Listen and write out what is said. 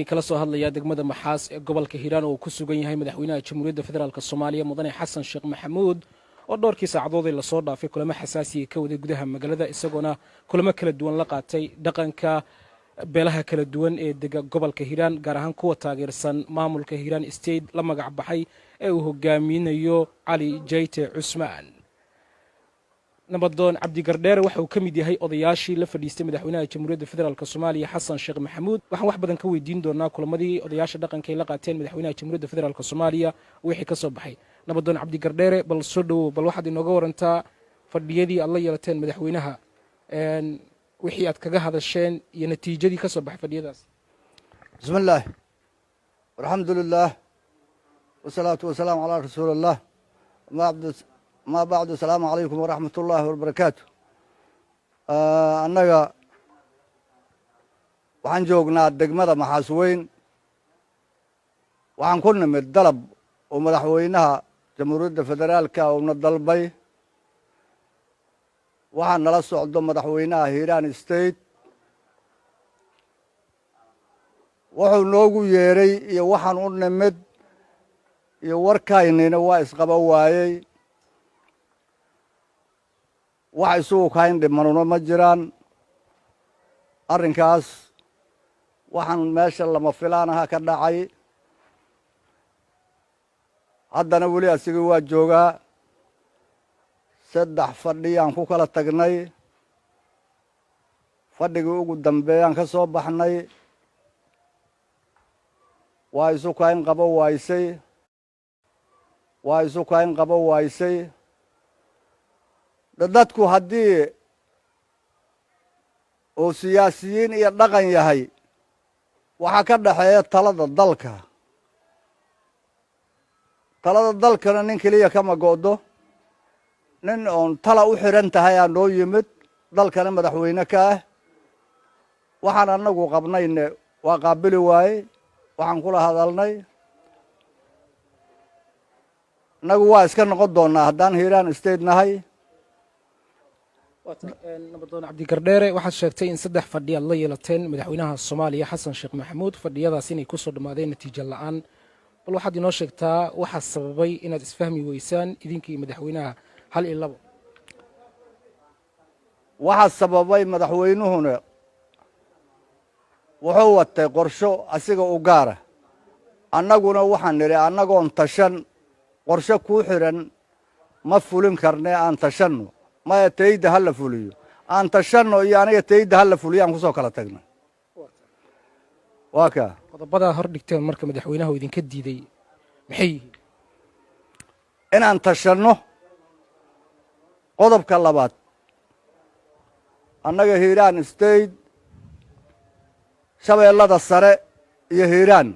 kala soo hadlaya degmada Maxaas ee gobolka Hiiraan oo ku sugan yahay madaxweynaha Jamhuuriyadda Federaalka Soomaaliya Mudane Xasan Sheekh Maxamuud oo dhowrkii saacadood la soo dhaafay kulamo xasaasi ah ka wada gudaha magaalada isagoona kulamo kala duwan la qaatay dhaqanka beelaha kala duwan ee gobolka Hiiraan gaar ahaan kuwa taageersan maamulka Hiiraan State la magac baxay ee uu hogaaminayo Cali Jayte Cusmaan nabadoon Cabdi Gardheere waxa uu kamid yahay odayaashii la fadhiistay madaxweynaha Jamhuuriyadda Federaalka Soomaaliya Xasan Sheekh Maxamuud waxaan wax badan ka weydiin doonaa kulamadii odayaasha dhaqanka ay la qaateen madaxweynaha Jamhuuriyadda Federaalka Soomaaliya wixii ka soo baxay nabadoon Cabdi Gardheere bal soo dhawow bal waxaad inooga warantaa fadhiyadii aad la yeelateen madaxweynaha wixii aad kaga hadasheen iyo natiijadii ka soo baxay fadhiyadaas bismillaah walxamdulillaah wasalaatu wasalaamu calaa rasuulillaah ما بعد السلام عليكم ورحمة الله وبركاته أننا وحن جوجنا دقمة محاسوين وحن كنا من الدلب ومدحوينها جمهورية فدرالكا ومن الدلبي وحن نلصق عندهم مدحوينها هيران ستيت وحن نوجو يري وحن قلنا مد يوركاينين وايس قبواي waxay isugu kayn dhimanuna ma jiraan arrinkaas waxaan meesha lama filaanaha ka dhacay haddana weli asigii waa joogaa 3 fadhiyaan ku kala tagnay fadhigii ugu dambeeyaan ka soo baxnay waa isu kayn qabo waaysay dadku haddii uu siyaasiyiin iyo dhaqan yahay waxaa ka dhaxeeya talada dalkana nin keliya kama go'do nin oon tala u xiran tahay aa noo yimid dalkana madaxweyne ka ah waxaan annagu qabnayne waa qaabili waaye waxaan kula hadalnay innagu waa iska noqon doonnaa haddaan hiiraan state nahay nabadoon Cabdi Gardheere waxaad sheegtay in 3 fadhi aad la yeelateen madaxweynaha Soomaaliya Xasan Sheekh Maxamuud fadhiyadaas inay ku soo dhamaadeen natiijo la'aan bal waxaad inoo sheegtaa waxa sababay inaad isfahmi weysaan idinkii madaxweynaha hal iyo labo waxa sababay madaxweynuhuna wuxuu watay qorsho asiga u gaara annaguna waxaan niri annagoon tashan qorsho ku xiran ma fulin karnee aan tashanno ما تيجي هلا فوليو أنت شنو يعني تيجي هلا فوليو أنا كوسا كلا تجنا واقع بدأ هردكتين مركب مدحوينه وإذن كدي ذي محي إن أنت شنو قضب كلابات أنا هيران ستيد شبه الله السرع يهيران